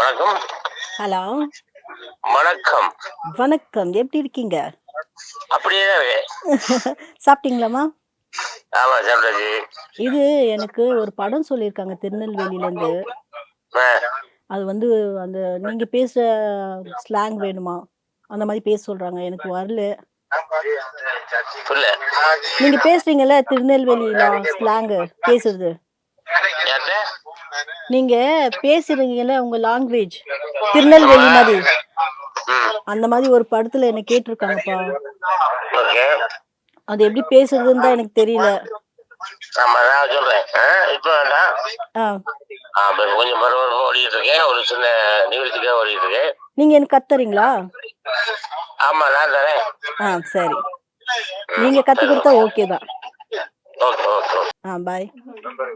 வணக்கம். ஹலோ. வணக்கம். வணக்கம். எப்படி இருக்கீங்க? அப்படியே தான் இருக்கு. சாப்பிட்டீங்களாம்மா? ஆமா, சாப்பிட்டாச்சு. இது எனக்கு ஒரு படம் சொல்லியிருக்காங்க திருநெல்வேலியிலேருந்து. ஆ, அது வந்து அந்த நீங்க பேசுற ஸ்லாங் வேணுமா? அந்த மாரி பேச சொல்றாங்க. எனக்கு வரல. புரியல. நீங்க பேசுறீங்கல்ல திருநெல்வேலியில ஸ்லாங்கு பேசுறது. யார்ட்ட? நீங்க பேசுறீங்கல்ல உங்க லாங்குவேஜ். திருநெல்வேலி மாரி. ம், அந்த மாரி ஒரு படத்துல என்ன கேட்டுருக்காங்கப்பா. ஓகே. அது எப்படி பேசுறதுன்னு தான் எனக்கு தெரியல. ஆமா, நான் சொல்றேன். இப்போ வேண்டாம். ஆ. இப்ப கொஞ்சம் பரபரப்பா ஓடிட்டு இருக்கேன். ஒரு சின்ன நிகழ்ச்சிக்காக ஓடிட்டு இருக்கேன். நீங்க எனக்கு கத்து தர்றீங்களா? ஆமா, நான் தரேன். சரி. நீங்க கத்து சரி. குடுத்தா ஓகே தான். Okay, okay. பாய்.